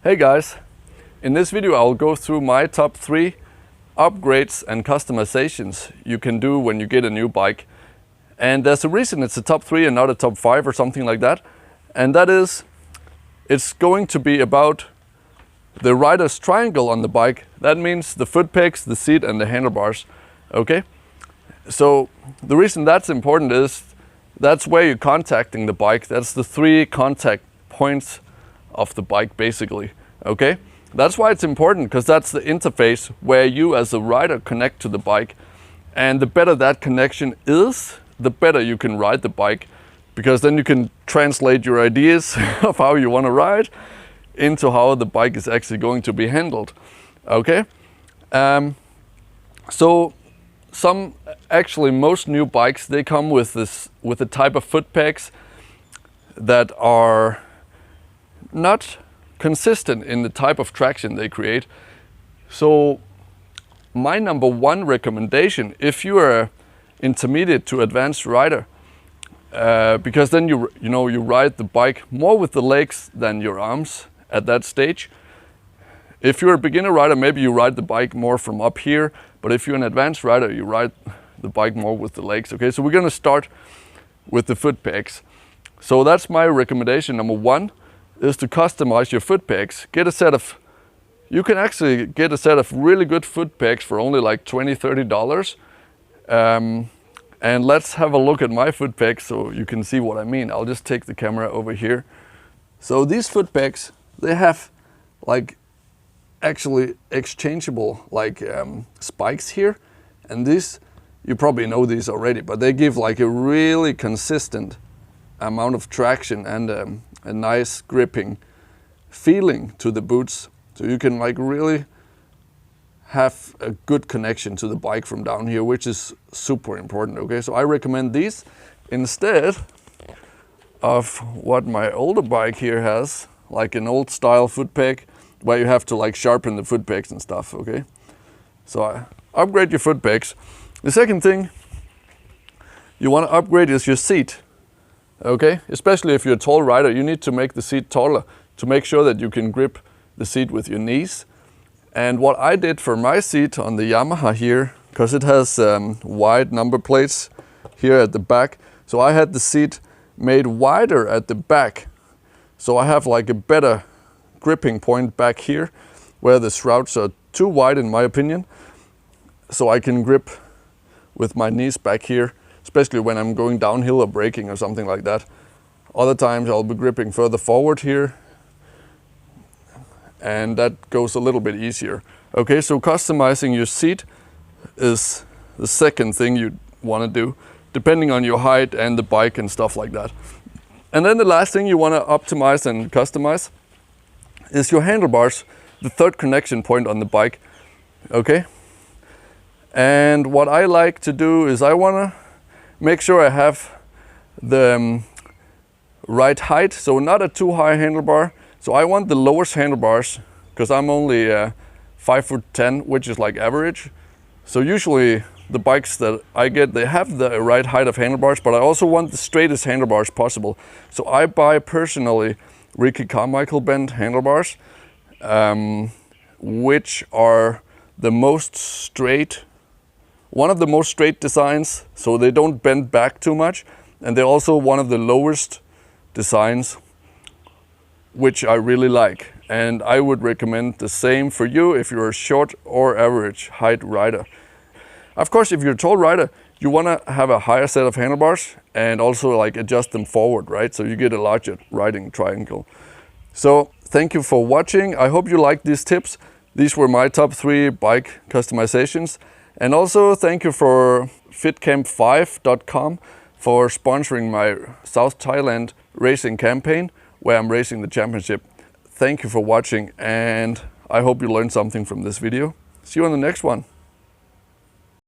Hey guys, in this video I'll go through my top 3 upgrades and customizations you can do when you get a new bike. And there's a reason it's a top 3 and not a top 5 or something like that. And that is, it's going to be about the rider's triangle on the bike. That means the foot pegs, the seat and the handlebars. Okay? So the reason that's important is that's where you're contacting the bike. That's the 3 contact points of the bike basically. Okay? That's why it's important, because that's the interface where you as a rider connect to the bike. And the better that connection is, the better you can ride the bike, because then you can translate your ideas of how you want to ride into how the bike is actually going to be handled. Okay? So most new bikes, they come with a type of foot pegs that are not consistent in the type of traction they create. So my number 1 recommendation, if you are intermediate to advanced rider, because then you ride the bike more with the legs than your arms at that stage. If you're a beginner rider, maybe you ride the bike more from up here, but if you're an advanced rider, you ride the bike more with the legs. Okay, so we're going to start with the foot pegs. So that's my recommendation. Number 1 is to customize your foot pegs. You can actually get a set of really good foot pegs for only like $20–30. And let's have a look at my foot pegs so you can see what I mean. I'll just take the camera over here. So these foot pegs, they have like actually exchangeable like spikes here. And these, you probably know these already, but they give like a really consistent amount of traction and a nice gripping feeling to the boots. So you can like really have a good connection to the bike from down here, which is super important. Okay, so I recommend these instead of what my older bike here has, like an old style foot peg where you have to like sharpen the foot pegs and stuff. Okay, so upgrade your foot pegs. The second thing you want to upgrade is your seat. Okay, especially if you're a tall rider, you need to make the seat taller to make sure that you can grip the seat with your knees. And what I did for my seat on the Yamaha here, because it has wide number plates here at the back, so I had the seat made wider at the back. So I have like a better gripping point back here, where the shrouds are too wide in my opinion. So I can grip with my knees back here, especially when I'm going downhill or braking or something like that. Other times I'll be gripping further forward here, and that goes a little bit easier. Okay, so customizing your seat is the second thing you want to do, depending on your height and the bike and stuff like that. And then the last thing you want to optimize and customize is your handlebars, the third connection point on the bike. Okay, and what I like to do is I want to make sure I have the right height, so not a too high handlebar. So I want the lowest handlebars, because I'm only 5'10", which is like average. So usually the bikes that I get, they have the right height of handlebars, but I also want the straightest handlebars possible. So I buy personally Ricky Carmichael bent handlebars, which are the most straight, one of the most straight designs, so they don't bend back too much. And they're also one of the lowest designs, which I really like. And I would recommend the same for you if you're a short or average height rider. Of course, if you're a tall rider, you want to have a higher set of handlebars and also like adjust them forward, right? So you get a larger riding triangle. So thank you for watching. I hope you liked these tips. These were my top 3 bike customizations. And also thank you for fitcamp5.com for sponsoring my South Thailand racing campaign, where I'm racing the championship. Thank you for watching, and I hope you learned something from this video. See you on the next one.